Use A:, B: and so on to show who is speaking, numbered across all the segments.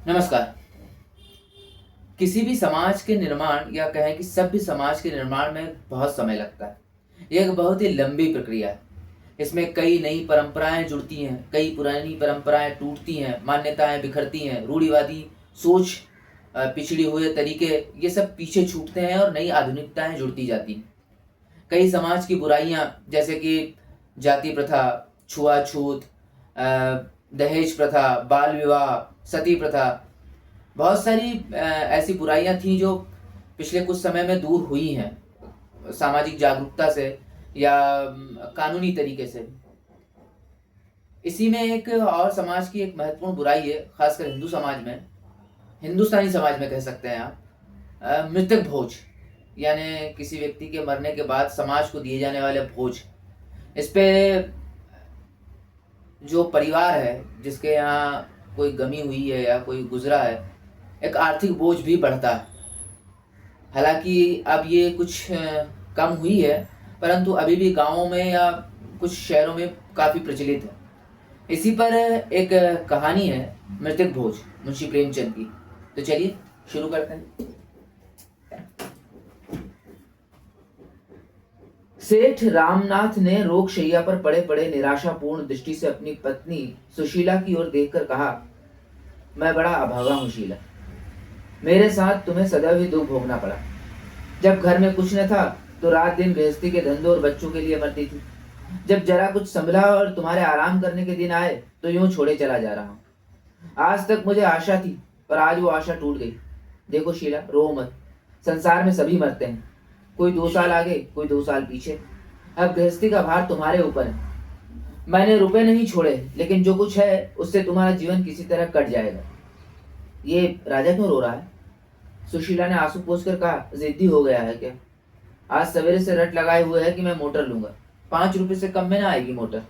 A: नमस्कार। किसी भी समाज के निर्माण या कहें कि सभ्य समाज के निर्माण में बहुत समय लगता है। ये एक बहुत ही लंबी प्रक्रिया है। इसमें कई नई परंपराएं जुड़ती हैं, कई पुरानी परंपराएं टूटती हैं, मान्यताएं बिखरती हैं, रूढ़िवादी सोच, पिछड़ी हुए तरीके, ये सब पीछे छूटते हैं और नई आधुनिकताएं जुड़ती जाती हैं। कई समाज की बुराइयां जैसे कि जाति प्रथा, छुआछूत, दहेज प्रथा, बाल विवाह, सती प्रथा, बहुत सारी ऐसी बुराइयां थीं जो पिछले कुछ समय में दूर हुई हैं सामाजिक जागरूकता से या कानूनी तरीके से। इसी में एक और समाज की एक महत्वपूर्ण बुराई है, खासकर हिंदू समाज में, हिंदुस्तानी समाज में कह सकते हैं आप, मृतक भोज। यानी किसी व्यक्ति के मरने के बाद समाज को दिए जाने वाले भोज, इस पे जो परिवार है जिसके यहाँ कोई गमी हुई है या कोई गुजरा है, एक आर्थिक बोझ भी बढ़ता है। हालांकि अब ये कुछ कम हुई है, परंतु अभी भी गांवों में या कुछ शहरों में काफ़ी प्रचलित है। इसी पर एक कहानी है, मृतक भोज, मुंशी प्रेमचंद की। तो चलिए शुरू करते हैं। सेठ रामनाथ ने रोगशैया पर पड़े पड़े निराशापूर्ण दृष्टि से अपनी पत्नी सुशीला की ओर देखकर कहा, मैं बड़ा अभागा हूं शीला। मेरे साथ तुम्हें सदैव ही दुख भोगना पड़ा। जब घर में कुछ न था तो रात दिन गृहस्थी के धंधों और बच्चों के लिए मरती थी। जब जरा कुछ संभला और तुम्हारे आराम करने के दिन आए तो यूं छोड़े चला जा रहा हूं। आज तक मुझे आशा थी, पर आज वो आशा टूट गई। देखो शीला, रो मत। संसार में सभी मरते हैं, कोई 2 साल आगे, कोई 2 साल पीछे। अब गृहस्थी का भार तुम्हारे ऊपर है। मैंने रुपए नहीं छोड़े, लेकिन जो कुछ है उससे तुम्हारा जीवन किसी तरह कट जाएगा। ये राजा क्यों रो रहा है? सुशीला ने आंसू पोंछकर कहा, जिद्दी हो गया है क्या? आज सवेरे से रट लगाए हुए है कि मैं मोटर लूंगा। 5 रुपए से कम में ना आएगी मोटर।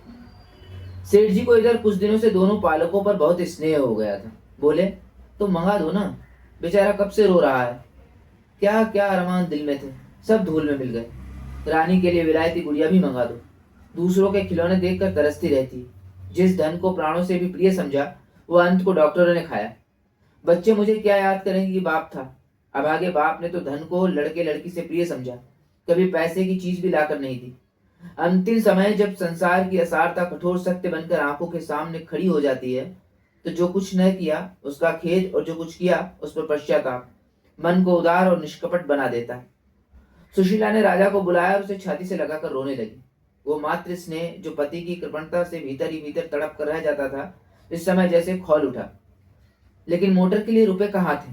A: सेठ जी को इधर कुछ दिनों से दोनों पालकों पर बहुत स्नेह हो गया था। बोले, तो मंगा दो ना, बेचारा कब से रो रहा है। क्या क्या अरमान दिल में थे, सब धूल में मिल गए। रानी के लिए विलायती गुड़िया भी मंगा दो। दूसरों के खिलौने देखकर तरसती रहती। जिस धन को प्राणों से भी प्रिय समझा, वह अंत को डॉक्टरों ने खाया। बच्चे मुझे क्या याद करेंगे कि बाप था। अभागे बाप ने तो धन को लड़के लड़की से प्रिय समझा, कभी पैसे की चीज भी लाकर नहीं दी। अंतिम समय जब संसार की असारता कठोर सत्य बनकर आंखों के सामने खड़ी हो जाती है, तो जो कुछ न किया उसका खेद और जो कुछ किया उस पर पश्चाताप मन को उदार और निष्कपट बना देता है। सुशीला ने राजा को बुलाया और उसे छाती से लगाकर रोने लगी। वो मातृ स्नेह जो पति की कृपणता से भीतर ही भीतर तड़प कर रह जाता था, इस समय जैसे खौल उठा। लेकिन मोटर के लिए रुपए कहाँ थे?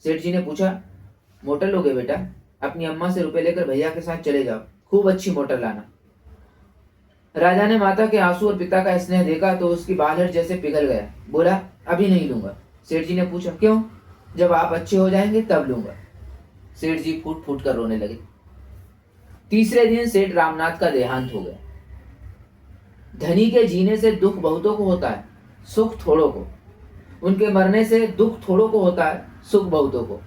A: सेठ जी ने पूछा। मोटर लोगे बेटा? अपनी अम्मा से रुपए लेकर भैया के साथ चले जाओ, खूब अच्छी मोटर लाना। राजा ने माता के आंसू और पिता का स्नेह देखा तो उसकी बालहट जैसे पिघल गया। बोला, अभी नहीं लूंगा। सेठ जी ने पूछा, क्यों? जब आप अच्छे हो जाएंगे तब लूंगा। सेठ जी फूट फूट कर रोने लगे। तीसरे दिन सेठ रामनाथ का देहांत हो गया। धनी के जीने से दुख बहुतों को होता है, सुख थोड़ों को। उनके मरने से दुख थोड़ों को होता है, सुख बहुतों को।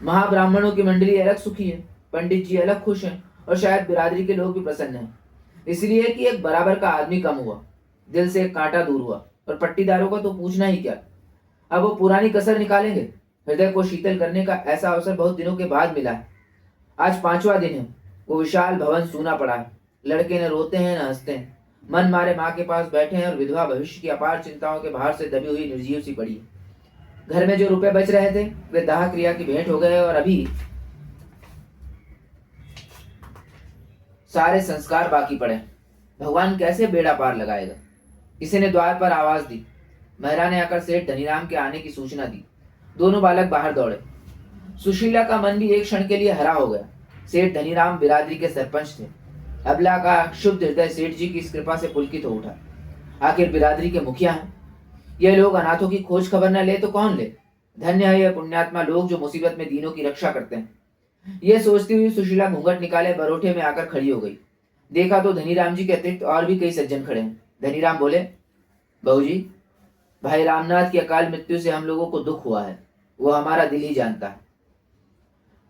A: महाब्राह्मणों की मंडली अलग सुखी है, पंडित जी अलग खुश हैं और शायद बिरादरी के लोग भी प्रसन्न हैं, इसलिए कि एक बराबर का आदमी कम हुआ, दिल से एक कांटा दूर हुआ। और पट्टीदारों का तो पूछना ही क्या। अब वो पुरानी कसर निकालेंगे। हृदय को शीतल करने का ऐसा अवसर बहुत दिनों के बाद मिला है। आज 5वां दिन है। वो विशाल भवन सूना पड़ा है। लड़के न रोते हैं न हंसते हैं, मन मारे माँ के पास बैठे हैं और विधवा भविष्य की अपार चिंताओं के भार से दबी हुई निर्जीव सी पड़ी है। घर में जो रुपए बच रहे थे वे दाह क्रिया की भेंट हो गए और अभी सारे संस्कार बाकी पड़े। भगवान कैसे बेड़ा पार लगाएगा? किसी ने द्वार पर आवाज दी। महरा ने आकर सेठ धनीराम के आने की सूचना दी। दोनों बालक बाहर दौड़े। सुशीला का मन भी एक क्षण के लिए हरा हो गया। सेठ धनीराम बिरादरी के सरपंच थे। अबला का शुद्ध हृदय सेठ जी की इस कृपा से पुलकित हो उठा। आखिर बिरादरी के मुखिया हैं। यह लोग अनाथों की खोज खबर न ले तो कौन ले? धन्य है यह पुण्यात्मा लोग जो मुसीबत में दीनों की रक्षा करते हैं। यह सोचती हुई सुशीला घूंघट निकाले बरोठे में आकर खड़ी हो गई। देखा तो धनीराम जी के अतिरिक्त और भी कई सज्जन खड़े हैं। धनीराम बोले, बहू जी, भाई रामनाथ की अकाल मृत्यु से हम लोगों को दुख हुआ है, वो हमारा दिल ही जानता है।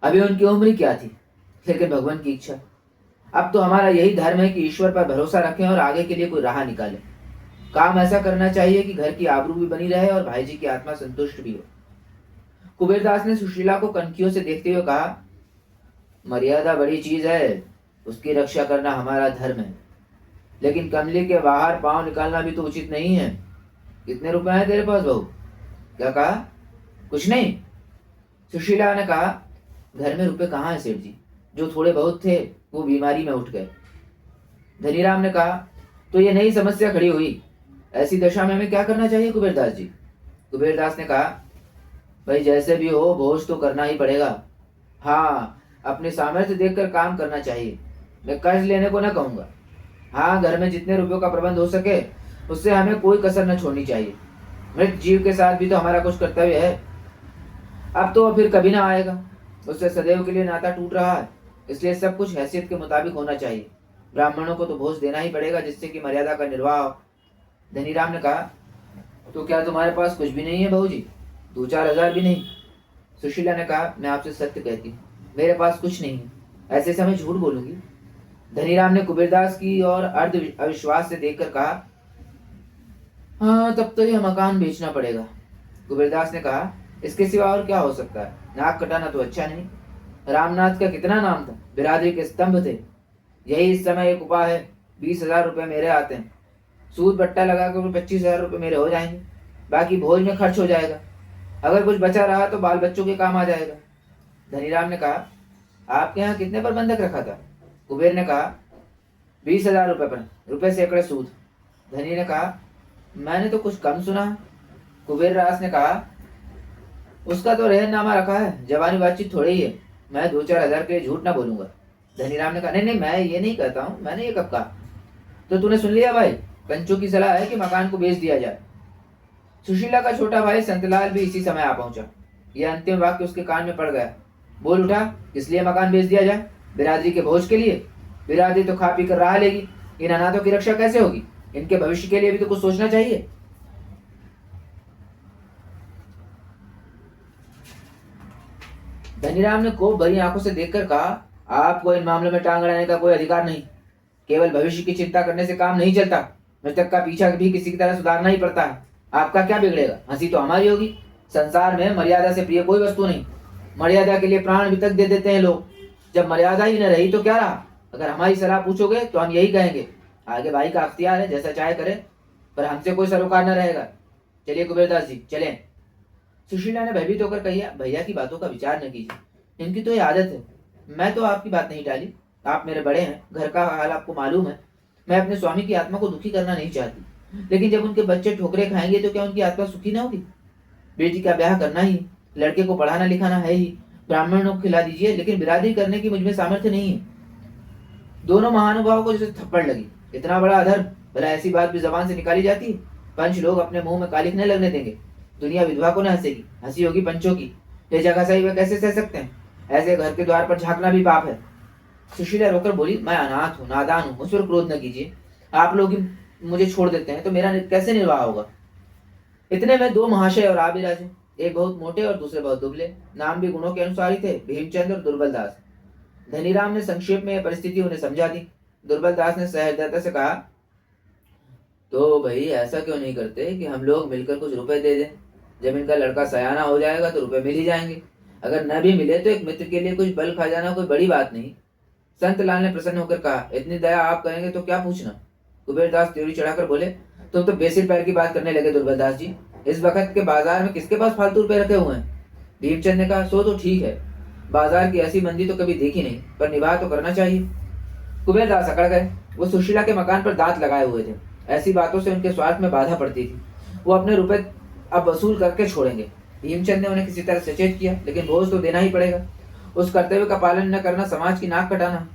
A: अभी उनकी उम्र क्या थी, लेकिन भगवान की इच्छा। अब तो हमारा यही धर्म है कि ईश्वर पर भरोसा रखें और आगे के लिए कोई राह निकालें। काम ऐसा करना चाहिए कि घर की आबरू भी बनी रहे और भाई जी की आत्मा संतुष्ट भी हो। कुबेरदास ने सुशीला को कनखियों से देखते हुए कहा, मर्यादा बड़ी चीज है, उसकी रक्षा करना हमारा धर्म है, लेकिन कमली के बाहर पांव निकालना भी तो उचित नहीं है। कितने रुपए हैं तेरे पास बहू? क्या कहा? कुछ नहीं। सुशीला ने कहा, घर में रुपए कहाँ है सेठ जी? जो थोड़े बहुत थे वो बीमारी में उठ गए। धनीराम ने कहा, तो ये नई समस्या खड़ी हुई। ऐसी दशा में हमें क्या करना चाहिए कुबेरदास जी? कुबेरदास ने कहा, भाई जैसे भी हो भोज तो करना ही पड़ेगा। हाँ, अपने सामर्थ्य देखकर काम करना चाहिए। मैं कर्ज लेने को ना कहूंगा। हाँ, घर में जितने रुपयों का प्रबंध हो सके उससे हमें कोई कसर न छोड़नी चाहिए। मृत जीव के साथ भी तो हमारा कुछ कर्तव्य है। अब तो फिर कभी ना आएगा, उससे सदैव के लिए नाता टूट रहा है, इसलिए सब कुछ हैसियत के मुताबिक होना चाहिए। ब्राह्मणों को तो भोज देना ही पड़ेगा जिससे कि मर्यादा का निर्वाह हो। धनीराम ने कहा, तो क्या तुम्हारे पास कुछ भी नहीं है बहू जी? 2-4 हज़ार भी नहीं? सुशीला ने कहा, मैं आपसे सत्य कहती हूँ, मेरे पास कुछ नहीं है। ऐसे समय झूठ बोलूंगी? धनीराम ने कुबेरदास की और अर्ध अविश्वास से देखकर कहा, हाँ, तब तो यह मकान बेचना पड़ेगा। कुबेरदास ने कहा, इसके सिवा और क्या हो सकता है? नाक कटाना तो अच्छा नहीं। रामनाथ का कितना नाम था, बिरादरी के स्तंभ थे। यही इस समय एक उपाय है। 20,000 रुपये मेरे आते हैं, सूद बट्टा लगाकर 25,000 रुपये मेरे हो जाएंगे, बाकी भोज में खर्च हो जाएगा। अगर कुछ बचा रहा तो बाल बच्चों के काम आ जाएगा। धनीराम ने कहा, आपके यहाँ कितने पर बंधक रखा था? कुबेर ने कहा, 20,000 रुपये पर, रुपये सैकड़े सूद। धनी ने कहा, मैंने तो कुछ कम सुना। कुबेर रास ने कहा, उसका तो रहननामा रखा है, जवानी बातचीत थोड़ी ही है। मैं 2-4 हज़ार के लिए झूठ ना बोलूंगा। धनीराम ने कहा, नहीं नहीं, मैं ये नहीं कहता हूँ, मैंने ये कब कहा? तो तूने सुन लिया भाई, पंचों की सलाह है कि मकान को बेच दिया जाए। सुशीला का छोटा भाई संतलाल भी इसी समय आ पहुंचा। यह अंतिम वाक्य उसके कान में पड़ गया। बोल उठा, किस लिए मकान बेच दिया जाए? बिरादरी के भोज के लिए? बिरादरी तो खा पी कर रहा लेगी, इन अनाथों की रक्षा कैसे होगी? इनके भविष्य के लिए भी तो कुछ सोचना चाहिए। धनीराम ने कोप भरी आंखों से देखकर कहा, आपको इन मामलों में टांग अड़ाने का कोई अधिकार नहीं। केवल भविष्य की चिंता करने से काम नहीं चलता, मृतक का पीछा भी किसी की तरह सुधारना ही पड़ता है। आपका क्या बिगड़ेगा? हंसी तो हमारी होगी। संसार में मर्यादा से प्रिय कोई वस्तु नहीं। मर्यादा के लिए प्राण भी तक दे देते हैं लोग। जब मर्यादा ही न रही तो क्या रहा? अगर हमारी सलाह पूछोगे तो हम यही कहेंगे, आगे भाई का अख्तियार है, जैसा चाहे करे, पर हमसे कोई सरोकार न रहेगा। चलिए कुबेरदास जी, चलें। सुशीला ने भयभीत होकर कहा, भैया की बातों का विचार न कीजिए, इनकी तो ये आदत है। मैं तो आपकी बात नहीं टाली, आप मेरे बड़े हैं, घर का हाल आपको मालूम है। मैं अपने स्वामी की आत्मा को दुखी करना नहीं चाहती, लेकिन जब उनके बच्चे ठोकरे खाएंगे तो क्या उनकी आत्मा सुखी ना होगी? बेटी का ब्याह करना ही, लड़के को पढ़ाना लिखाना है ही, ब्राह्मणों को खिला दीजिए, लेकिन बिरादरी करने की मुझमें सामर्थ्य नहीं है। दोनों महानुभावों को जैसे थप्पड़ लगी। इतना बड़ा अधर्म, भला ऐसी बात भी जबान से निकाली जाती है? पंच लोग अपने मुंह में कालिख नहीं लगने देंगे। दुनिया विधवा को न हंसेगी, हंसी होगी पंचों की। ये जगह सही वे कैसे सह सकते हैं? ऐसे घर के द्वार पर झांकना भी पाप है। सुशीला रोकर बोली, मैं अनाथ हूँ, नादान हूँ, मुझ पर क्रोध न कीजिए। आप लोग ही मुझे छोड़ देते हैं तो मेरा कैसे निर्वाह होगा? इतने में 2 महाशय और आ भी राजे, एक बहुत मोटे और दूसरे बहुत दुबले। नाम भी गुणों के अनुसार ही थे, भीमचंद और दुर्बलदास। धनीराम ने संक्षेप में यह परिस्थिति उन्हें समझा दी। दुर्बलदास ने सहृदयता से कहा, तो भाई ऐसा क्यों नहीं करते कि हम लोग मिलकर कुछ रुपए दे दें? जब इनका लड़का सयाना हो जाएगा तो रुपए मिल ही जाएंगे। अगर न भी मिले तो एक मित्र के लिए कुछ बल खा जाना कोई बड़ी बात नहीं। संतलाल ने प्रसन्न होकर कहा, इतनी दया आप करेंगे तो क्या पूछना। कुबेरदास त्योरी चढ़ाकर बोले, तुम तो बेसिर पैर की बात करने लगे दुर्बलदास जी। इस वक्त के बाजार में किसके पास फालतू रुपए रखे हुए हैं? भीमचंद ने कहा, सो तो ठीक है, बाजार की ऐसी मंदी तो कभी देखी नहीं, पर निवाह तो करना चाहिए। कुबेरदास अकड़ गए। वो सुशीला के मकान पर दांत लगाए हुए थे। ऐसी बातों से उनके स्वार्थ में बाधा पड़ती थी। वो अपने रुपए अब वसूल करके छोड़ेंगे। भीमचंद ने उन्हें किसी तरह सचेत किया, लेकिन भोज तो देना ही पड़ेगा। उस कर्तव्य का पालन न करना समाज की नाक कटाना।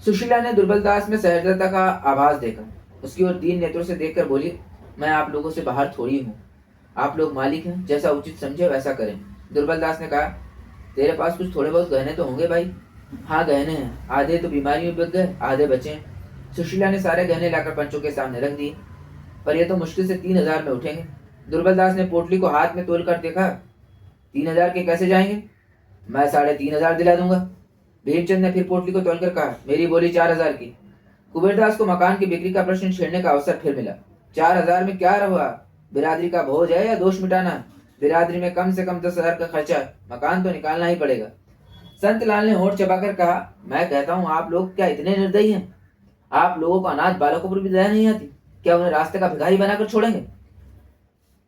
A: सुशीला ने दुर्बलदास में सहजता का आभास देखा। उसकी ओर दीन नेत्रों से देखकर बोली, मैं आप लोगों से बाहर थोड़ी हूँ, आप लोग मालिक हैं, जैसा उचित समझे वैसा करें। दुर्बलदास ने कहा, तेरे पास कुछ थोड़े बहुत गहने तो होंगे भाई? हाँ गहने हैं, आधे तो बीमारी में बिक गए, आधे बचे। सुशीला ने सारे गहने लाकर पंचों के सामने रख दिए, पर यह तो मुश्किल से 3,000 में उठेंगे। दुर्बलदास ने पोटली को हाथ में तोल कर देखा, 3,000 के कैसे जाएंगे? मैं 3,500 दिला दूंगा। भीमचंद ने फिर पोटली को तोलकर कहा, मेरी बोली 4,000 की। कुबेरदास को मकान की बिक्री का प्रश्न छेड़ने का अवसर फिर मिला। 4,000 में क्या रहा? बिरादरी का भोज है या दोष मिटाना? बिरादरी में कम से कम 10,000 का खर्चा है, मकान तो निकालना ही पड़ेगा। संत लाल ने होठ चबाकर कहा, मैं कहता हूँ आप लोग क्या इतने निर्दयी हैं? आप लोगों को अनाथ बालकों पर भी दया नहीं आती? क्या उन्हें रास्ते का भिखारी बनाकर छोड़ेंगे?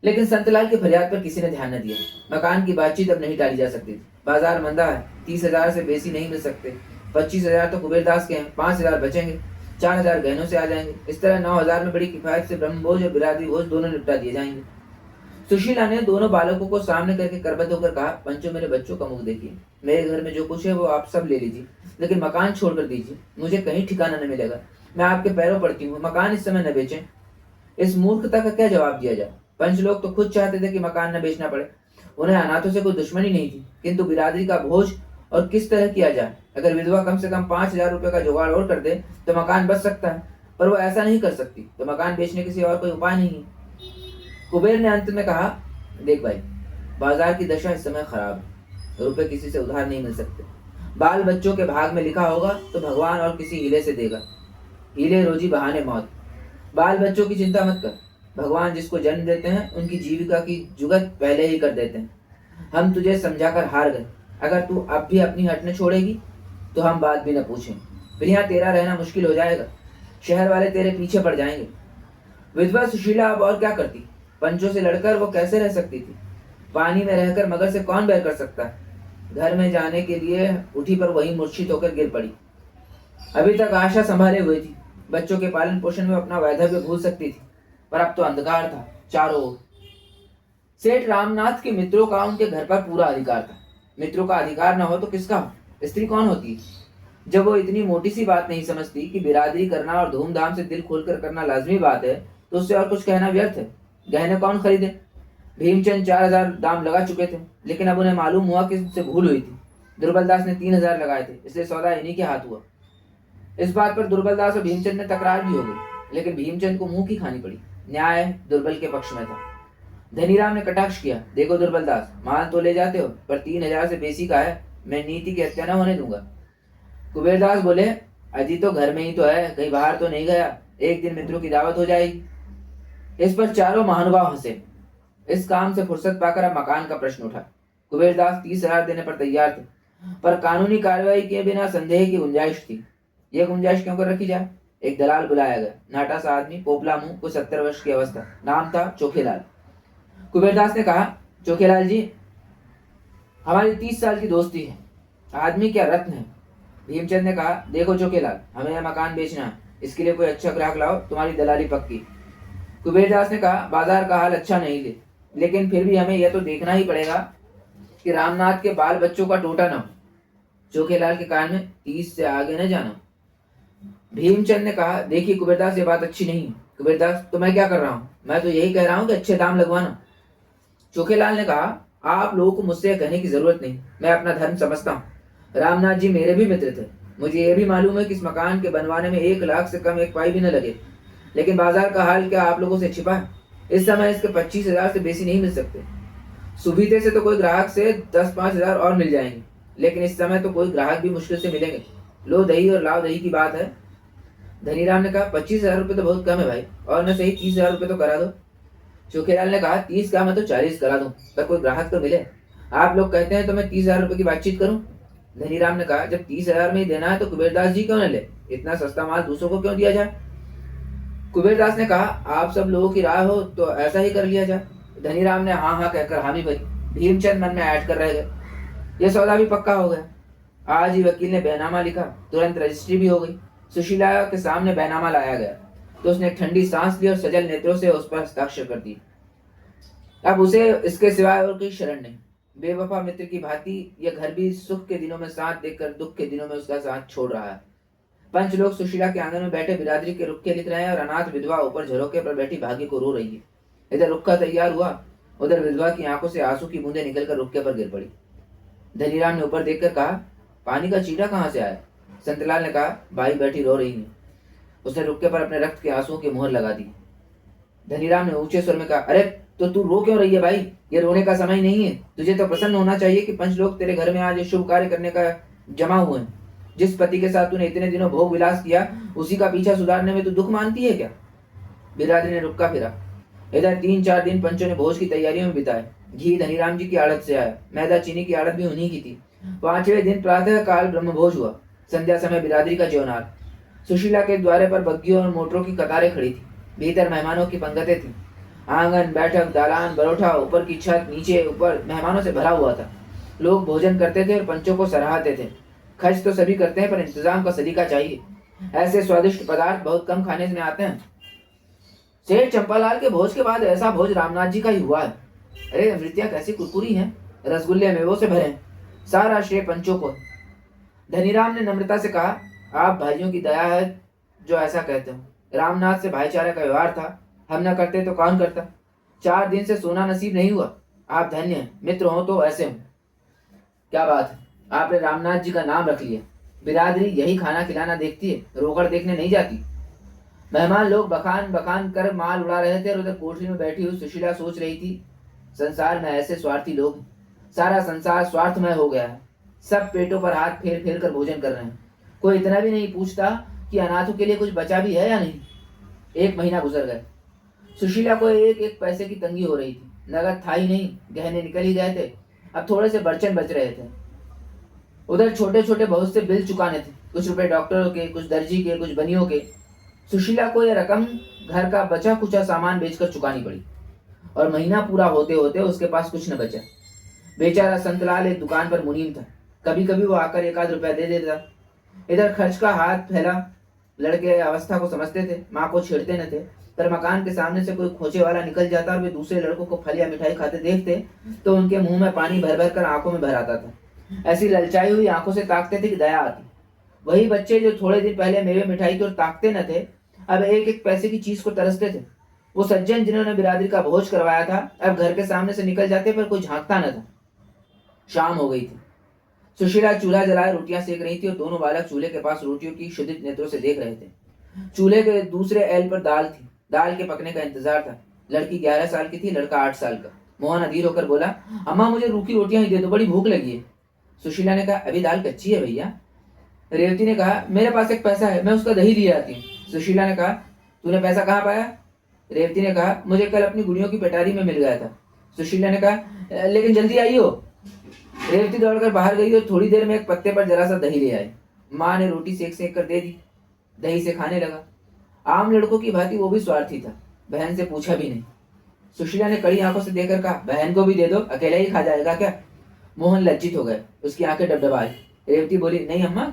A: लेकिन संतलाल की फरियाद पर किसी ने ध्यान न दिया। मकान की बातचीत अब नहीं टाली जा सकती थी। बाजार मंदा है, 30,000 से बेसी नहीं मिल सकते। 25,000 तो कुबेरदास के हैं, 5,000 बचेंगे, 4,000 गहनों से आ जाएंगे। इस तरह 9,000 में बड़ी किफायत से ब्रह्मभोज और बिरादरी भोज दोनों निपटा दिए जाएंगे। सुशीला ने दोनों बालकों को सामने करके करबद्ध होकर कहा, पंचो मेरे बच्चों का मुख देखिए, मेरे घर में जो कुछ है वो आप सब ले लीजिए, लेकिन मकान छोड़कर दीजिए, मुझे कहीं ठिकाना न मिलेगा। मैं आपके पैरों पड़ती हूँ, मकान इस समय न बेचें। इस मूर्खता का क्या जवाब दिया जाए? पंच लोग तो खुद चाहते थे कि मकान न बेचना पड़े, उन्हें अनाथों से कोई दुश्मनी नहीं थी, किंतु बिरादरी का बोझ और किस तरह किया जाए? अगर विधवा कम से कम 5,000 रुपए का जुगाड़ और कर दे तो मकान बच सकता है, पर वो ऐसा नहीं कर सकती, तो मकान बेचने के सिवा और कोई उपाय नहीं है। कुबेर ने अंत में कहा, देख भाई, बाजार की दशा इस समय खराब है, रुपए किसी से उधार नहीं मिल सकते। बाल बच्चों के भाग में लिखा होगा तो भगवान और किसी हीले से देगा, हीले रोजी बहाने मौत। बाल बच्चों की चिंता मत कर, भगवान जिसको जन्म देते हैं उनकी जीविका की जुगत पहले ही कर देते हैं। हम तुझे समझाकर हार गए, अगर तू अब भी अपनी हट न छोड़ेगी तो हम बात भी न पूछें, फिर यहाँ तेरा रहना मुश्किल हो जाएगा, शहर वाले तेरे पीछे पड़ जाएंगे। विधवा सुशीला अब और क्या करती? पंचों से लड़कर वो कैसे रह सकती थी? पानी में रहकर मगर से कौन बैर कर सकता है? घर में जाने के लिए उठी पर वही मूर्छित होकर गिर पड़ी। अभी तक आशा संभाले हुए थी, बच्चों के पालन पोषण में अपना वैधव्य भूल सकती थी, पर अब तो अंधकार था चारों ओर। सेठ रामनाथ के मित्रों का उनके घर पर पूरा अधिकार था। मित्रों का अधिकार न हो तो किसका हो? स्त्री कौन होती है? जब वो इतनी मोटी सी बात नहीं समझती कि बिरादरी करना और धूमधाम से दिल खोलकर करना लाजमी बात है, तो उससे और कुछ कहना व्यर्थ है। गहने कौन खरीदे? भीमचंद 4,000 दाम लगा चुके थे, लेकिन अब उन्हें मालूम हुआ कि उससे भूल हुई थी। दुर्बलदास ने 3,000 लगाए थे, इसलिए सौदा इन्हीं के हाथ हुआ। इस बात पर दुर्बलदास और भीमचंद में तकरार भी हो गई, लेकिन भीमचंद को मुंह की खानी पड़ी। न्याय दुर्बल के पक्ष में था। धनीराम ने कटाक्ष किया, देखो दुर्बलदास, माल तो ले जाते हो, पर 3,000 से बेसी का है, मैं नीति की हत्या न होने दूंगा। कुबेरदास बोले, अजी तो घर में ही तो है, कहीं बाहर तो नहीं गया, एक दिन मित्रों की दावत हो जाएगी। इस पर चारों महानुभाव हंसे। इस काम से फुर्सत पाकर अब मकान का प्रश्न उठा। कुबेरदास 30,000 देने पर तैयार थे, पर कानूनी कार्रवाई किए बिना संदेह की गुंजाइश थी। यह गुंजाइश क्यों कर रखी जाए? एक दलाल बुलाया गया, नाटा सा आदमी, पोपला मुंह, कुछ 70 वर्ष की अवस्था, नाम था चोखेलाल। कुबेरदास ने कहा, चोखेलाल जी, हमारी 30 साल की दोस्ती है, आदमी क्या रत्न है। भीमचंद ने कहा, देखो चोखेलाल, हमें यह मकान बेचना है, इसके लिए कोई अच्छा ग्राहक लाओ, तुम्हारी दलाली पक्की। कुबेरदास ने कहा, बाजार का हाल अच्छा नहीं ले, लेकिन फिर भी हमें यह तो देखना ही पड़ेगा कि रामनाथ के बाल बच्चों का टोटा न हो। चोखेलाल के कान में 30 से आगे न जाना। भीमचंद ने कहा, देखिए कुबेरदास, ये बात अच्छी नहीं है। कुबेरदास, तो मैं क्या कर रहा हूँ? मैं तो यही कह रहा हूँ कि अच्छे दाम लगवाना। चोखेलाल ने कहा, आप लोगों को मुझसे यह कहने की जरूरत नहीं, मैं अपना धर्म समझता हूँ। रामनाथ जी मेरे भी मित्र थे, मुझे यह भी मालूम है कि इस मकान के बनवाने में 1 लाख से कम एक पाई भी न लगे, लेकिन बाजार का हाल क्या आप लोगों से छिपा है? इस समय इसके 25,000 से बेसी नहीं मिल सकते। सुबीते से तो कोई ग्राहक से 10-5,000 और मिल जाएंगे, लेकिन इस समय तो कोई ग्राहक भी मुश्किल से मिलेंगे। लो दही और लाओ दही की बात है। धनीराम ने कहा, 25,000 रुपये तो बहुत कम है भाई, और न सही 30,000 रुपये तो करा दो। चोखेलाल ने कहा, 30 का मैं तो 40 करा दूं, पर कोई ग्राहक तो मिले। आप लोग कहते हैं तो मैं 30,000 रुपये की बातचीत करूं। धनीराम ने कहा, जब 30,000 में ही देना है तो कुबेरदास जी क्यों न ले, इतना सस्ता माल दूसरों को क्यों दिया जाए। कुबेरदास ने कहा, आप सब लोगों की राय हो तो ऐसा ही कर लिया जाए। धनीराम ने हाँ हाँ कहकर हामी भरी। भीमचंद मन में ऐड कर रह गए। यह सौदा भी पक्का हो गया। आज ही वकील ने बैनामा लिखा, तुरंत रजिस्ट्री भी हो गई। सुशीला के सामने बैनामा लाया गया तो उसने ठंडी सांस ली और सजल नेत्रों से उस पर हस्ताक्षर कर दी। अब उसे इसके सिवाय और कोई शरण नहीं। बेवफा मित्र की भांति यह घर भी सुख के दिनों में साथ देखकर दुख के दिनों में उसका साथ छोड़ रहा है। पंच लोग सुशीला के आंगन में बैठे बिरादरी के रुक्के लिख रहे हैं और अनाथ विधवा ऊपर झरोके पर बैठी भाग्य को रो रही है। इधर रुक्का तैयार हुआ, उधर विधवा की आंखों से आंसू की बूंदें निकलकर रुक्के पर गिर पड़ी। धनीराम ने ऊपर देखकर कहा, पानी का चीटा कहाँ से आया? संतलाल ने कहा, भाई बैठी रो रही है। उसने रुक्के पर अपने रक्त के आंसुओं की मोहर लगा दी। धनीराम ने ऊंचे स्वर में कहा, अरे तो तू रो क्यों रही है भाई? ये रोने का समय नहीं है। तुझे तो प्रसन्न होना चाहिए कि पंच लोग तेरे घर में आज ये शुभ कार्य करने का जमा हुए हैं। जिस पति के साथ तूने इतने दिनों भोग विलास किया, उसी का पीछा सुधारने में तू दुख मानती है क्या? बिरादरी ने रुक्का फिरा। इधर 3-4 दिन पंचों ने भोज की तैयारियों में बिताए। घी धनीराम जी की आड़त से आया, मैदा चीनी की आड़त भी उन्हीं की थी। 5वें दिन प्रातः काल ब्रह्मभोज हुआ। संध्या समय बिरादरी का ज्योनार। सुशीला के द्वारे पर बग्गियों और मोटरों की कतारें खड़ी थी। भीतर मेहमानों की पंगतें थीं। आंगन, बैठक, दालान, बरोठा, ऊपर की छत, नीचे ऊपर मेहमानों से भरा हुआ था। लोग भोजन करते थे और पंचों को सराहते थे। खर्च तो सभी करते हैं, पर इंतजाम का सलीका चाहिए। ऐसे स्वादिष्ट पदार्थ बहुत कम खाने में आते हैं। सेठ चंपालाल के भोज के बाद ऐसा भोज रामनाथ जी का ही हुआ है। अरे अमृतियां कैसी कुरकुरी हैं, रसगुल्ले मेवों से भरे हैं। सारा श्रेय पंचों को। धनीराम ने नम्रता से कहा, आप भाइयों की दया है जो ऐसा कहते हो। रामनाथ से भाईचारे का व्यवहार था, हम न करते तो कौन करता। 4 दिन से सोना नसीब नहीं हुआ। आप धन्य हैं, मित्र हो तो ऐसे हो। क्या बात है, आपने रामनाथ जी का नाम रख लिया। बिरादरी यही खाना खिलाना देखती है, रोकड़ देखने नहीं जाती। मेहमान लोग बखान बखान कर माल उड़ा रहे थे और उधर कोठरी में बैठी हुई सुशीला सोच रही थी, संसार में ऐसे स्वार्थी लोग हैं। सारा संसार स्वार्थमय हो गया है। सब पेटों पर हाथ फेर फेर कर भोजन कर रहे हैं। कोई इतना भी नहीं पूछता कि अनाथों के लिए कुछ बचा भी है या नहीं। 1 महीना गुजर गए। सुशीला को एक एक पैसे की तंगी हो रही थी। नगद था ही नहीं, गहने निकल ही गए थे, अब थोड़े से बर्चन बच रहे थे। उधर छोटे छोटे बहुत से बिल चुकाने थे, कुछ रुपए डॉक्टरों के, कुछ दर्जी के, कुछ बनियों के। सुशीला को यह रकम घर का बचा कुचा सामान बेचकर चुकानी पड़ी और महीना पूरा होते होते उसके पास कुछ न बचा। बेचारा संतलाल एक दुकान पर मुनीम था। कभी कभी वो आकर 1 आध रुपया दे देता। इधर खर्च का हाथ फैला। लड़के अवस्था को समझते थे, माँ को छेड़ते न थे, पर मकान के सामने से कोई खोचे वाला निकल जाता और वे दूसरे लड़कों को फल या मिठाई खाते देखते तो उनके मुंह में पानी भर भर कर आंखों में भर आता था। ऐसी ललचाई हुई आंखों से ताकते थे कि दया आती। वही बच्चे जो थोड़े दिन पहले मेवे मिठाई की ओर ताकते न थे, अब एक एक पैसे की चीज को तरसते थे। वो सज्जन जिन्होंने बिरादरी का भोज करवाया था, अब घर के सामने से निकल जाते पर कोई झांकता न था। शाम हो गई थी। सुशीला चूल्हा जलाए रोटियां सेक रही थी और दोनों बालक चूल्हे के पास रोटियों की क्षुधित नेत्रों से देख रहे थे। चूल्हे के दूसरे एल पर दाल थी। दाल के पकने का इंतजार था। लड़की 11 साल की थी, लड़का 8 साल का। मोहन अधीर होकर बोला, अम्मा मुझे रूखी रोटियां ही दे दो, बड़ी भूख लगी है। सुशीला ने कहा, अभी दाल कच्ची है भैया। रेवती ने कहा, मेरे पास एक पैसा है, मैं उसका दही ले आती हूँ। सुशीला ने कहा, तूने पैसा कहाँ पाया? रेवती ने कहा, मुझे कल अपनी गुड़ियों की पेटारी में मिल गया था। सुशीला ने कहा, लेकिन जल्दी आई हो। रेवती दौड़कर बाहर गई और थोड़ी देर में एक पत्ते पर जरा सा दही ले आई। माँ ने रोटी सेक सेक कर दे दी। दही से खाने लगा। आम लड़कों की भांति वो भी स्वार्थी था, बहन से पूछा भी नहीं। सुशीला ने कड़ी आंखों से देखकर कहा, बहन को भी दे दो, अकेला ही खा जाएगा क्या? मोहन लज्जित हो गए, उसकी आंखें डबडबाई। रेवती बोली, नहीं अम्मा,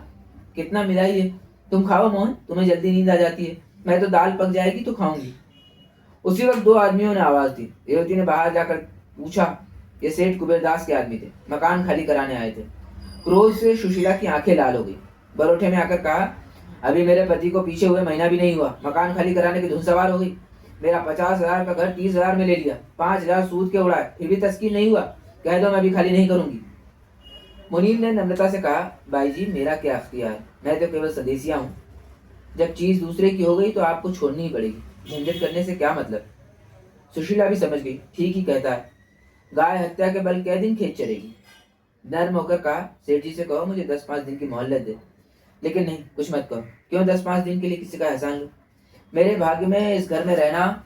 A: कितना मिला ही है, तुम खाओ मोहन, तुम्हें जल्दी नींद आ जाती है। मैं तो दाल पक जाएगी तो खाऊंगी। उसी वक्त 2 आदमियों ने आवाज दी। रेवती ने बाहर जाकर पूछा। ये सेठ कुबेरदास के आदमी थे, मकान खाली कराने आए थे। क्रोध से सुशीला की आंखें लाल हो गई। बरोठे में आकर कहा, अभी मेरे पति को पीछे हुए महीना भी नहीं हुआ, मकान खाली कराने की धुन सवार हो गई। मेरा 50,000 का घर 30,000 में ले लिया, 5,000 सूद के उड़ाए, फिर भी तस्कीन नहीं हुआ। कह दो मैं भी खाली नहीं करूंगी। मुनीम ने नम्रता से कहा, भाई जी मेरा क्या अख्तियार है, मैं तो केवल सदेसिया हूँ। जब चीज दूसरे की हो गई तो आपको छोड़नी ही पड़ेगी, झंझट करने से क्या मतलब। सुशीला भी समझ गई, ठीक ही कहता है, गाय हत्या के बल कै दिन खेत चलेगी। नर्म होकर कहा, सेठ जी से कहो मुझे 10-5 दिन की मोहलत दे। लेकिन नहीं, कुछ मत कहो। क्यों 10-5 दिन के लिए किसी का एहसान लो? मेरे भाग्य में इस घर में रहना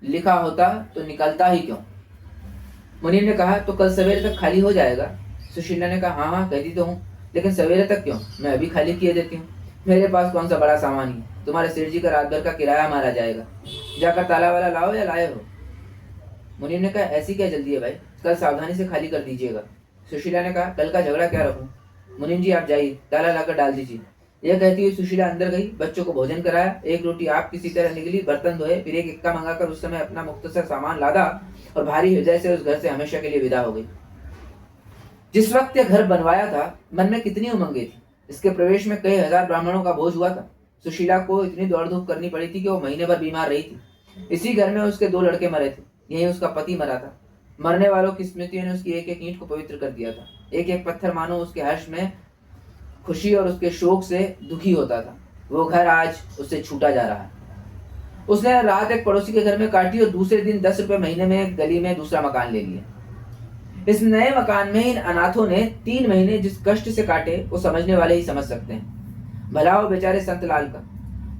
A: लिखा होता तो निकलता ही क्यों? मुनीम ने कहा, तो कल सवेरे तक खाली हो जाएगा। सुशीला ने कहा, हाँ हाँ कहती तो हूँ, लेकिन सवेरे तक क्यों, मैं अभी खाली किए देती हूँ। मेरे पास कौन सा बड़ा सामान है, तुम्हारे सेठ जी का रात भर का किराया मारा जाएगा। जाकर ताला वाला लाओ या लाए हो? मुनीम ने कहा, ऐसी क्या जल्दी है भाई, कल सावधानी से खाली कर दीजिएगा। सुशीला ने कहा, कल का झगड़ा क्या रखूं? मुनीम जी आप जाइए, ताला लाकर डाल दीजिए। यह कहती हुई सुशीला अंदर गई, बच्चों को भोजन कराया, एक रोटी आप किसी तरह निकली, बर्तन धोए, फिर एक इक्का मंगाकर उस समय अपना मुख्तसर सामान लादा और भारी हृदय से उस घर से हमेशा के लिए विदा हो गई। जिस वक्त यह घर बनवाया था, मन में कितनी उमंगे थी। इसके प्रवेश में कई हजार ब्राह्मणों का भोज हुआ था। सुशीला को इतनी दौड़ धूप करनी पड़ी थी कि वो महीने भर बीमार रही थी। इसी घर में उसके 2 लड़के मरे थे, यही उसका पति मरा था। मरने वालों की स्मृतियों ने उसकी एक एक ईंट को पवित्र कर दिया था। एक एक पत्थर मानो उसके हर्ष में खुशी और उसके शोक से दुखी होता था। वो घर आज उससे छूटा जा रहा है। उसने रात एक पड़ोसी के घर में काटी और दूसरे दिन 10 रुपए महीने में गली में दूसरा मकान ले लिया। इस नए मकान में इन अनाथों ने 3 महीने जिस कष्ट से काटे वो समझने वाले ही समझ सकते हैं। भला वो बेचारे संतलाल का,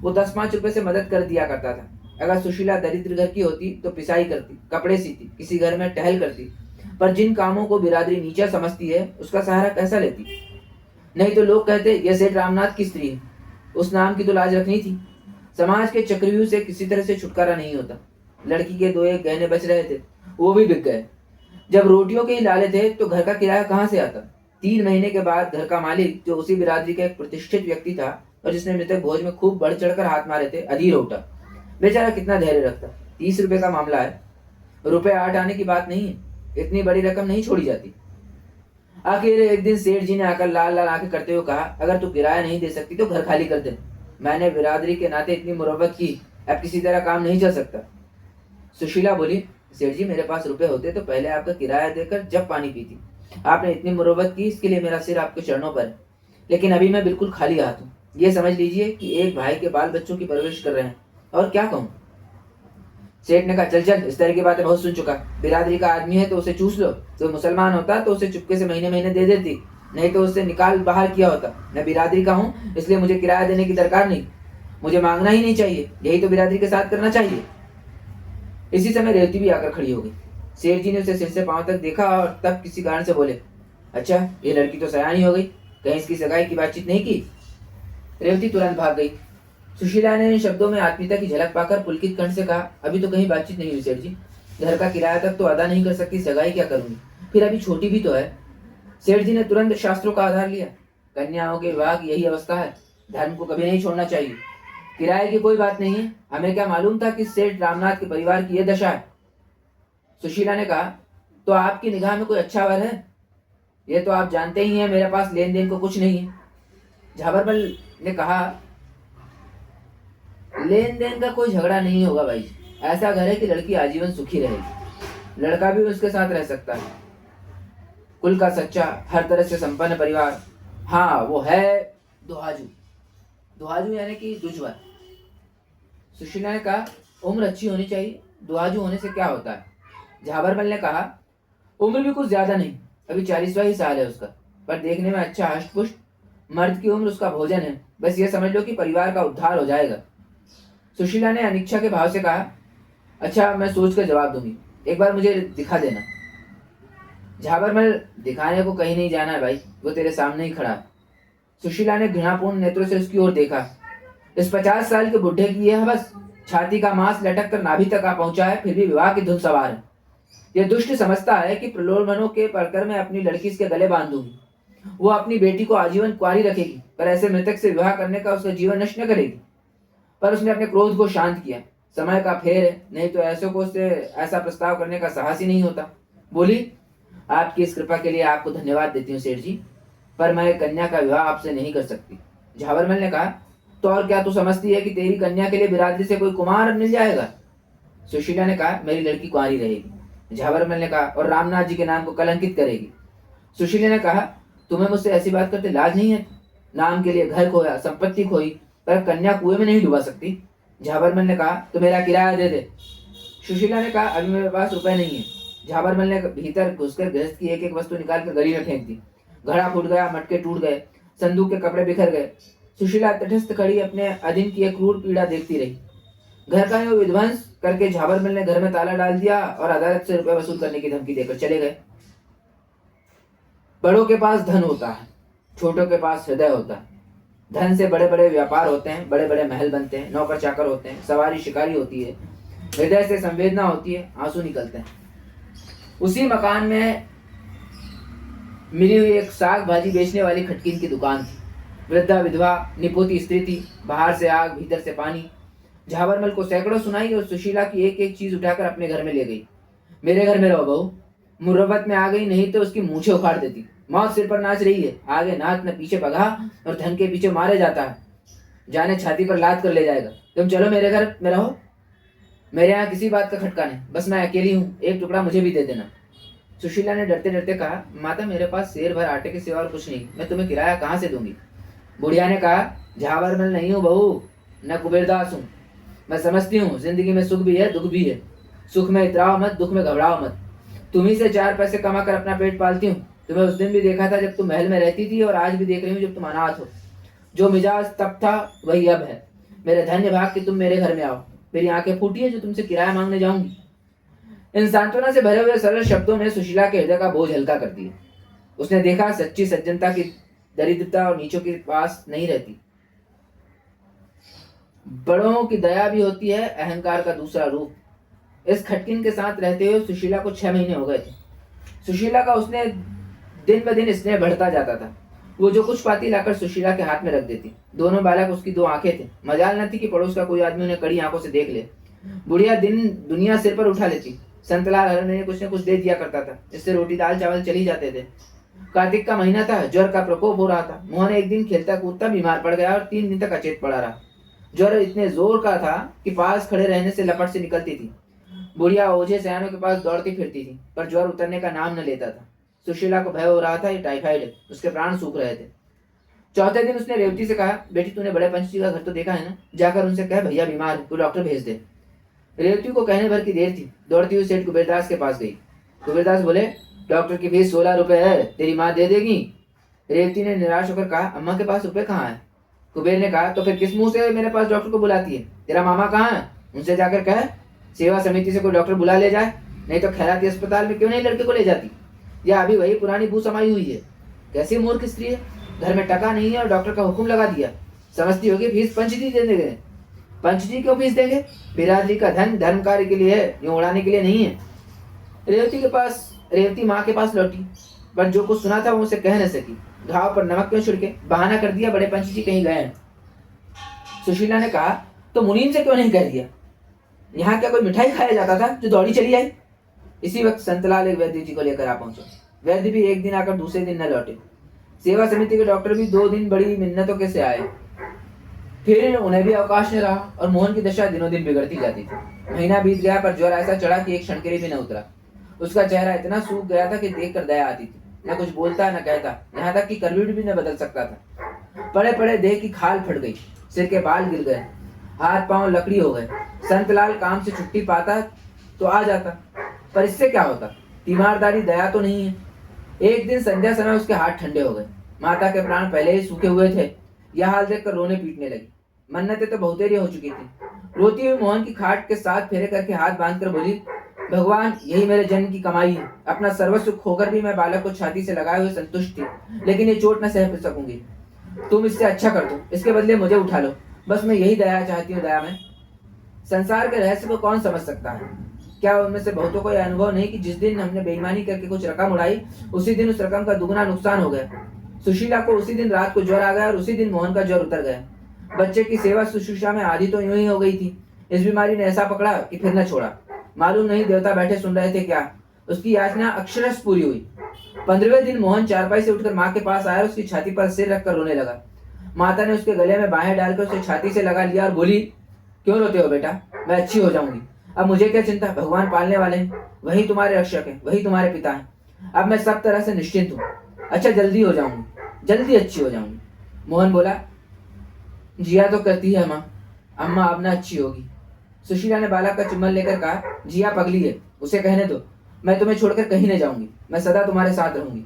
A: वो 10-5 रुपए से मदद कर दिया करता था। अगर सुशीला दरिद्र घर की होती तो पिसाई करती, कपड़े सीती, किसी घर में टहल करती, पर जिन कामों को बिरादरी नीचा समझती है उसका सहारा कैसा लेती? नहीं तो लोग कहते यह सेठ रामनाथ की स्त्री है, उस नाम की तो लाज रखनी थी। समाज के चक्रव्यूह से किसी तरह से छुटकारा नहीं होता। लड़की के 2 एक गहने बच रहे थे, वो भी बिक गए। जब रोटियों के ही लाले थे तो घर का किराया कहाँ से आता? 3 महीने के बाद घर का मालिक, जो उसी बिरादरी का एक प्रतिष्ठित व्यक्ति था और जिसने मृतक भोज में खूब बढ़ चढ़कर हाथ मारे थे, अधीर उठा। बेचारा कितना धैर्य रखता। 30 रुपए का मामला है, रुपए 8 आने की बात नहीं है, इतनी बड़ी रकम नहीं छोड़ी जाती। आखिर एक दिन सेठ जी ने आकर लाल लाल आंखें करते हुए कहा, अगर तू किराया नहीं दे सकती तो घर खाली कर दे। मैंने बिरादरी के नाते इतनी मुरव्वत की, अब किसी तरह काम नहीं चल सकता। सुशीला बोली, सेठ जी मेरे पास रुपए होते तो पहले आपका किराया देकर जब पानी पीती। आपने इतनी मुरव्वत की, इसके लिए मेरा सिर आपके चरणों पर है। लेकिन अभी मैं बिल्कुल खाली हाथ हूँ। ये समझ लीजिए कि एक भाई के बाल बच्चों की परवरिश कर रहे हैं, और क्या कहूँ। सेठ ने कहा, चल चल, इस तरह की बातें बहुत सुन चुका। बिरादरी का आदमी है तो उसे चूस लो। तो मुसलमान होता तो उसे चुपके से महीने महीने दे देती, नहीं तो उससे निकाल बाहर किया होता। मैं बिरादरी का हूँ, इसलिए मुझे किराया देने की दरकार नहीं। मुझे मांगना ही नहीं चाहिए, यही तो बिरादरी के साथ करना चाहिए। इसी समय रेवती भी आकर खड़ी हो गई। सेठ जी ने उसे सिर से पांव तक देखा और तब किसी कारण से बोले, अच्छा ये लड़की तो सयानी हो गई, कहीं इसकी सगाई की बातचीत नहीं की? रेवती तुरंत भाग गई। सुशीला ने इन शब्दों में आत्मीयता की झलक पाकर पुलकित कंठ से कहा, अभी तो कहीं बातचीत नहीं हुई सेठ जी। घर का किराया तक तो अदा नहीं कर सकती, सगाई क्या करूंगी, फिर अभी छोटी भी तो है। सेठ जी ने तुरंत शास्त्रों का आधार लिया। कन्याओं के विवाह की यही अवस्था है, धर्म को कभी नहीं छोड़ना चाहिए। किराए की कोई बात नहीं है, हमें क्या मालूम था कि सेठ रामनाथ के परिवार की यह दशा है। सुशीला ने कहा, तो आपकी निगाह में कोई अच्छा वर है? ये तो आप जानते ही हैं मेरे पास लेन देन को कुछ नहीं है। झाबरमल ने कहा, लेन देन का कोई झगड़ा नहीं होगा भाई। ऐसा घर है कि लड़की आजीवन सुखी रहेगी, लड़का भी उसके साथ रह सकता है। कुल का सच्चा, हर तरह से संपन्न परिवार। हाँ वो है दुहाजू। दुहाजू यानी कि दुश्मन। सुशीला ने कहा, उम्र अच्छी होनी चाहिए, दुहाजू होने से क्या होता है? झाबरमल ने कहा, उम्र भी कुछ ज्यादा नहीं, अभी 40वां ही साल है उसका, पर देखने में अच्छा हष्टपुष्ट। मर्द की उम्र उसका भोजन है, बस ये समझ लो कि परिवार का उद्धार हो जाएगा। सुशीला ने अनिच्छा के भाव से कहा, अच्छा मैं सोच कर जवाब दूंगी, एक बार मुझे दिखा देना। झाबरमल, दिखाने को कहीं नहीं जाना है भाई, वो तेरे सामने ही खड़ा है। सुशीला ने घृणापूर्ण नेत्रों से उसकी ओर देखा। इस 50 साल के बुढ़े की यह बस, छाती का मांस लटक कर नाभि तक आ पहुंचा है, फिर भी विवाह की धुन सवार है। यह दुष्ट समझता है कि प्रलोभनों के परकर मैं अपनी लड़की इसके गले बांध दूंगी। वो अपनी बेटी को आजीवन कुंवारी रखेगी, पर ऐसे मृतक से विवाह करने का उसका जीवन नष्ट न करेगी। पर उसने अपने क्रोध को शांत किया। समय का फेर है, नहीं तो ऐसों को उससे ऐसा प्रस्ताव करने का साहस ही नहीं होता। बोली, आपकी इस कृपा के लिए आपको धन्यवाद देती हूँ सेठ जी, पर मैं कन्या का विवाह आपसे नहीं कर सकती। झाबरमल ने कहा, तो और क्या तू समझती है कि तेरी कन्या के लिए बिरादरी से कोई कुमार मिल जाएगा? सुशीला ने कहा, मेरी लड़की कुंवारी रहेगी। झाबरमल ने कहा, और रामनाथ जी के नाम को कलंकित करेगी। सुशीला ने कहा, तुम्हें मुझसे ऐसी बात करते लाज नहीं है? नाम के लिए घर खोया, संपत्ति खोई, पर कन्या कुएं में नहीं डुबा सकती। झाबरमल ने कहा, तो मेरा किराया दे दे। सुशीला ने कहा, अभी मेरे पास रुपए नहीं है। झाबरमल ने भीतर घुसकर गृहस्थ की एक एक वस्तु निकालकर गली में फेंक दी। घड़ा फूट गया, मटके टूट गए, संदूक के कपड़े बिखर गए। सुशीला तटस्थ खड़ी अपने अधीन की एक क्रूर पीड़ा देखती रही। घर का यूं विध्वंस करके झाबरमल ने घर में ताला डाल दिया और अदालत से रुपए वसूल करने की धमकी देकर चले गए। बड़ों के पास धन होता है, छोटों के पास हृदय होता है। धन से बड़े बड़े व्यापार होते हैं, बड़े बड़े महल बनते हैं, नौकर चाकर होते हैं, सवारी शिकारी होती है। हृदय से संवेदना होती है, आंसू निकलते हैं। उसी मकान में मिली हुई एक साग भाजी बेचने वाली खटकीन की दुकान थी। वृद्धा विधवा निपोती स्त्री थी, बाहर से आग भीतर से पानी। झाबरमल को सैकड़ों सुनाई और सुशीला की एक एक चीज उठाकर अपने घर में ले गई। मेरे घर में रहो बहू। मुरव्वत में आ गई, नहीं तो उसकी मूछें उखाड़ देती। मौत सिर पर नाच रही है, आगे नाच न पीछे पगा, और धन के पीछे मारे जाता है, जाने छाती पर लाद कर ले जाएगा। तुम चलो मेरे घर में रहो, मेरे यहाँ किसी बात का खटका नहीं, बस मैं अकेली हूँ, एक टुकड़ा मुझे भी दे देना। सुशीला ने डरते डरते कहा, माता मेरे पास शेर भर आटे के सिवा और कुछ नहीं, मैं तुम्हें किराया कहाँ से दूंगी? बुढ़िया ने कहा, झाबरमल नहीं हूँ बहू, न कुबेरदास हूँ। मैं समझती हूँ जिंदगी में सुख भी है, दुख भी है। सुख में इतराओ मत, दुख में घबराओ मत। तुम्ही से 4 पैसे कमा कर अपना पेट पालती हूँ। तुम्हें उस दिन भी देखा था जब तुम महल में रहती थी, और आज भी देख रही हूँ जब तुम अनाथ हो। जो मिजाज तब था वही अब है। मेरे धन्य भाग कि तुम मेरे घर में आओ। मेरी आंखें फूटी है जो तुमसे किराया मांगने जाऊंगी। इन सांत्वना से भरे हुए सरल शब्दों ने सुशीला के हृदय का बोझ हल्का कर दिया। उसने देखा सच्ची सज्जनता की दरिद्रता और नीचों के पास नहीं रहती। बड़ों की दया भी होती है अहंकार का दूसरा रूप। इस खटकिन के साथ रहते हुए सुशीला को 6 महीने हो गए थे। सुशीला का उसने दिन ब दिन स्नेह बढ़ता जाता था। वो जो कुछ पाती लाकर सुशीला के हाथ में रख देती। दोनों बालक उसकी 2 आंखें थे। मजाल न थी कि पड़ोस का कोई आदमी उन्हें कड़ी आंखों से देख ले। बुढ़िया दिन दुनिया सिर पर उठा लेती। संतलाल हर महीने कुछ न कुछ दे दिया करता था, इससे रोटी दाल चावल चली जाते थे। कार्तिक का महीना था, ज्वर का प्रकोप हो रहा था। मोहन एक दिन खेलता कूदता बीमार पड़ गया और 3 दिन तक अचेत पड़ा रहा। ज्वर इतने जोर का था कि पास खड़े रहने से लपट से निकलती थी। बुढ़िया ओझे सयानों के पास दौड़ती फिरती थी, पर ज्वर उतरने का नाम न लेता था। सुशीला को भय हो रहा था, ये टाइफाइड है, उसके प्राण सूख रहे थे। चौथे दिन उसने रेवती से कहा, बेटी तूने बड़े पंच जी का घर तो देखा है ना, जाकर उनसे कह भैया बीमार है, तू डॉक्टर भेज दे। रेवती को कहने भर की देर थी। दौड़ती हुई सेठ कुबेरदास के पास गई। कुबेरदास बोले, डॉक्टर की फीस 16 रुपए है, तेरी माँ दे देगी। रेवती ने निराश होकर कहा, अम्मा के पास रुपए कहाँ है। कुबेर ने कहा, तो फिर किस मुंह से मेरे पास डॉक्टर को बुलाती है, तेरा मामा कहाँ है, उनसे जाकर कह सेवा समिति से कोई डॉक्टर बुला ले जाए, नहीं तो खैराती अस्पताल में क्यों नहीं लड़के को ले जाती। या अभी वही पुरानी बू समाई हुई है। कैसी मूर्ख स्त्री है, घर में टका नहीं है और डॉक्टर का हुक्म लगा दिया। समझती होगी फीस पंच जी दे देंगे। पंच जी क्यों फीस देंगे, बिरादरी का धन धर्म कार्य के लिए है, यूं उड़ाने के लिए नहीं है। रेवती माँ के पास लौटी, पर जो कुछ सुना था वो उसे कह न सकी। घाव पर नमक क्यों छिड़के, बहाना कर दिया बड़े पंच जी कहीं गए हैं। सुशीला ने कहा, तो मुनीम से क्यों नहीं कह दिया, यहाँ क्या कोई मिठाई खाया जाता था जो दौड़ी चली आई। इसी वक्त संतलाल एक वैद्य जी को लेकर आ पहुंचे। वैद्य भी एक दिन आकर दूसरे दिन न लौटे। सेवा समिति के डॉक्टर भी 2 दिन बड़ी मिन्नतों के से आए, फिर उन्हें भी अवकाश न रहा और मोहन की दशा दिनों दिन बिगड़ती जाती थी। महीना बीत गया, पर ज्वर ऐसा चढ़ा कि एक क्षण के लिए भी न उतरा। उसका चेहरा इतना सूख गया था कि देखकर दया आती थी। न कुछ बोलता न कहता, यहाँ तक कि करवट भी न बदल सकता था। पड़े पड़े देह की खाल फट गई, सिर के बाल गिर गए, हाथ पांव लकड़ी हो गए। संतलाल काम से छुट्टी पाता तो आ जाता, पर इससे क्या होता, तीमारदारी दया तो नहीं है। एक दिन संध्या समय उसके हाथ ठंडे हो गए। माता के प्राण पहले ही सूखे हुए थे। यह हाल देखकर रोने पीटने लगी। मन्नतें तो बहुतेरी हो चुकी थी। रोती हुई मोहन की खाट के साथ फेरे करके हाथ बांधकर बोली, भगवान यही मेरे जन्म की कमाई है। अपना सर्वस्व खोकर भी मैं बालक को छाती से लगाए हुए संतुष्ट थी, लेकिन ये चोट न सह सकूंगी। तुम इससे अच्छा कर दो, इसके बदले मुझे उठा लो, बस मैं यही दया चाहती हूँ। दया में संसार के रहस्य को कौन समझ सकता है। क्या उनमें से बहुतों को यह अनुभव नहीं कि जिस दिन हमने बेईमानी करके कुछ रकम उड़ाई, उसी दिन उस रकम का दुगना नुकसान हो गया। सुशीला को उसी दिन रात को ज्वर आ गया और उसी दिन मोहन का ज्वर उतर गया। बच्चे की सेवा शुश्रूषा में आधी तो यूं ही हो गई थी। इस बीमारी ने ऐसा पकड़ा कि फिर न छोड़ा। मालूम नहीं देवता बैठे सुन रहे थे क्या। उसकी याचना अक्षरश पूरी हुई। 15वें दिन मोहन चारपाई से उठकर माँ के पास आया और उसकी छाती पर सिर रखकर रोने लगा। माता ने उसके गले में बाहें डालकर उसे छाती से लगा लिया और बोली, क्यों रोते हो बेटा, मैं अच्छी हो जाऊंगी। अब मुझे क्या चिंता, भगवान पालने वाले हैं, वही तुम्हारे रक्षक हैं, वही तुम्हारे पिता हैं। अब मैं सब तरह से निश्चिंत हूँ। अच्छा जल्दी हो जाऊंगी, जल्दी अच्छी हो जाऊंगी। मोहन बोला, जिया तो करती है माँ, अम्मा अब ना अच्छी होगी। सुशीला ने बालक का चुम्बन लेकर कहा, जिया पगली है, उसे कहने दो, मैं तुम्हें छोड़कर कहीं नहीं जाऊंगी, मैं सदा तुम्हारे साथ रहूंगी।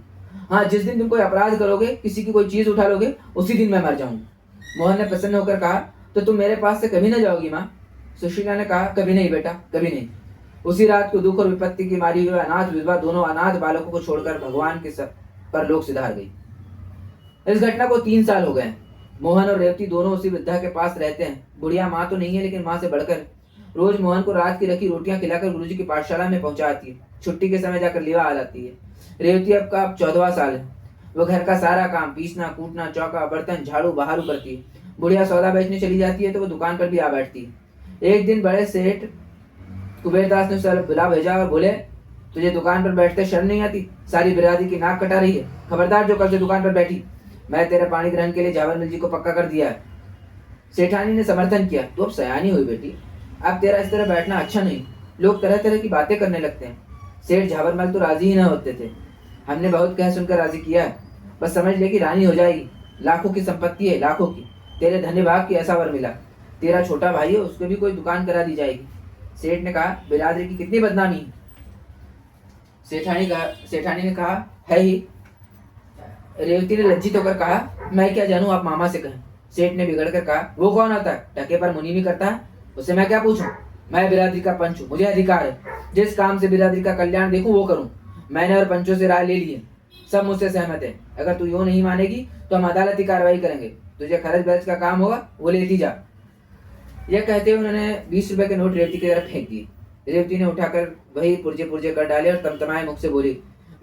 A: हाँ, जिस दिन तुम कोई अपराध करोगे, किसी की कोई चीज उठा लोगे, उसी दिन मैं मर जाऊंगी। मोहन ने प्रसन्न होकर कहा, तो तुम मेरे पास से कभी न जाओगी माँ। सुशीला ने कहा, कभी नहीं बेटा, कभी नहीं। उसी रात को दुख और विपत्ति की मारी हुई अनाथ विधवा दोनों अनाथ बालकों को छोड़कर भगवान के पर लोक सिधार गई। इस घटना को 3 साल हो गए। मोहन और रेवती दोनों उसी वृद्धा के पास रहते हैं। बुढ़िया माँ तो नहीं है, लेकिन माँ से बढ़कर। रोज मोहन को रात की रखी रोटियां खिलाकर गुरुजी की पाठशाला में पहुंचाती है। छुट्टी के समय जाकर लेवा आ जाती है। रेवती अब का 14वां साल है। वो घर का सारा काम, पीसना कूटना, चौका बर्तन झाड़ू बहारू करती है। बुढ़िया सौदा बेचने चली जाती है तो वो दुकान पर भी आ बैठती है। एक दिन बड़े सेठ कुबेरदास ने उसे बुला भेजा और बोले, तुझे दुकान पर बैठते शर्म नहीं आती, सारी बिरादरी की नाक कटा रही है। खबरदार जो कल से दुकान पर बैठी। मैं तेरे पानी ग्रहण के लिए झावर मिल जी को पक्का कर दिया है। सेठानी ने समर्थन किया, तू अब सयानी हुई बेटी, अब तेरा इस तरह बैठना अच्छा नहीं, लोग तरह तरह की बातें करने लगते हैं। सेठ झावरमल तो राजी ही न होते थे। हमने बहुत कह सुनकर राजी किया है, बस समझ ले कि रानी हो जाएगी, लाखों की संपत्ति है, लाखों की। तेरे धन्य भाग की ऐसा वर मिला। तेरा छोटा भाई है, उसको भी कोई दुकान करा दी जाएगी। सेठ ने कहा, बिरादरी की कितनी बदनामी। सेठानी ने कहा, है ही। रेवती ने लज्जित होकर कहा, मैं क्या जानूं, आप मामा से कहें। सेठ ने बिगड़ कर कहा, वो कौन होता है, टके पर मुनीमी करता है, उससे मैं क्या पूछूं। मैं बिरादरी का पंच हूँ, मुझे अधिकार है जिस काम से बिरादरी का कल्याण देखूं वो करूं। मैंने और पंचों से राय ले ली है, सब मुझसे सहमत है। अगर तू यूं नहीं मानेगी तो हम अदालती कार्रवाई करेंगे। तुझे खर्च बर्च का काम होगा वो लेती जा। यह कहते हुए उन्होंने 20 रुपए के नोट रेवती की तरफ फेंक दिए। रेवती ने उठाकर वही पुर्जे पुर्जे कर डाले और तमतमाए मुख से बोली,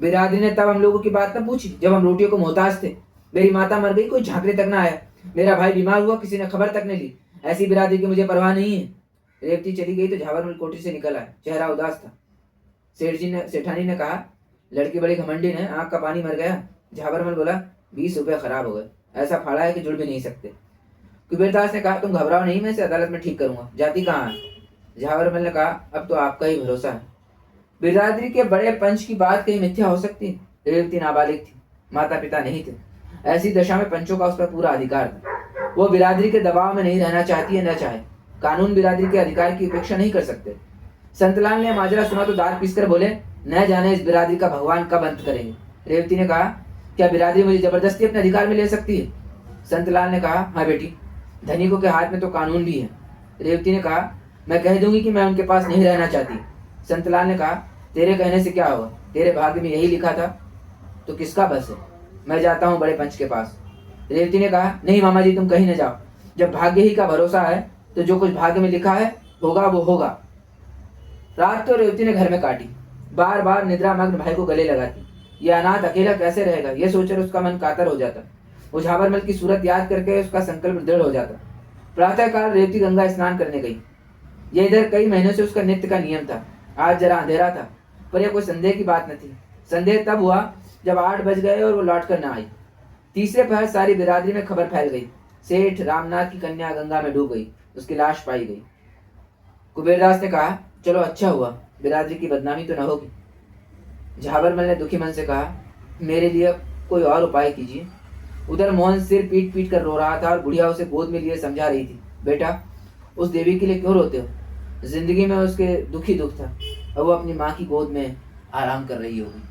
A: बिरादरी ने तब हम लोगों की बात न पूछी जब हम रोटियों को मोहताज थे। मेरी माता मर गई, कोई झांकने तक ना आया। मेरा भाई बीमार हुआ, किसी ने खबर तक नहीं ली। ऐसी बिरादरी की मुझे परवाह नहीं है। रेवती चली गई तो झाबरमल कोठरी से निकल आया, चेहरा उदास था। सेठानी ने कहा, लड़की बड़ी घमंडी है, आंख का पानी मर गया। झाबरमल बोला, 20 रुपए खराब हो गए, ऐसा फाड़ा है कि जुड़ भी नहीं सकते। कुबेरदास ने कहा, तुम घबराओ नहीं, मैं इसे अदालत में ठीक करूंगा। जाति कहाँ है? झाबरमल ने कहा, अब तो आपका ही भरोसा है। बिरादरी के बड़े पंच की बात कहीं मिथ्या हो सकती है? रेवती नाबालिग थी, माता पिता नहीं थे। ऐसी दशा में पंचों का उस पर पूरा अधिकार था। वो बिरादरी के दबाव में नहीं रहना चाहती है, न चाहे। कानून बिरादरी के अधिकार की उपेक्षा नहीं कर सकते। संतलाल ने माजरा सुना तो दांत पीसकर बोले, न जाने इस बिरादरी का भगवान कब अंत करेंगे। रेवती ने कहा, क्या बिरादरी मुझे जबरदस्ती अपने अधिकार में ले सकती है? संतलाल ने कहा, हाँ बेटी, धनिकों के हाथ में तो कानून भी है। रेवती ने कहा, मैं कह दूंगी कि मैं उनके पास नहीं रहना चाहती। संतलाल ने कहा, तेरे कहने से क्या होगा? तेरे भाग्य में यही लिखा था तो किसका बस है? मैं जाता हूँ बड़े पंच के पास। रेवती ने कहा, नहीं मामा जी, तुम कहीं न जाओ। जब भाग्य ही का भरोसा है तो जो कुछ भाग्य में लिखा है होगा वो होगा। रात तो रेवती ने घर में काटी, बार बार निद्रा मग्न भाई को गले लगाती। यह अनाथ अकेला कैसे रहेगा, यह सोचकर उसका मन कातर हो जाता। वो झाबरमल की सूरत याद करके उसका संकल्प दृढ़ हो जाता। प्रातःकाल रेवती गंगा स्नान करने गई। यह इधर कई महीनों से उसका नित्य का नियम था। आज जरा अंधेरा था, पर यह कोई संदेह की बात न थी। संदेह तब हुआ जब 8 बज गए और वो लौट कर न आई। तीसरे पहर सारी बिरादरी में खबर फैल गई, सेठ रामनाथ की कन्या गंगा में डूब गई, उसकी लाश पाई गई। कुबेरदास ने कहा, चलो अच्छा हुआ, बिरादरी की बदनामी तो न होगी। झाबरमल ने दुखी मन से कहा, मेरे लिए कोई और उपाय कीजिए। उधर मोहन सिर पीट पीट कर रो रहा था और बुढ़िया उसे गोद में लिए समझा रही थी, बेटा उस देवी के लिए क्यों रोते हो? जिंदगी में उसके दुख ही दुख था, अब वो अपनी माँ की गोद में आराम कर रही होगी।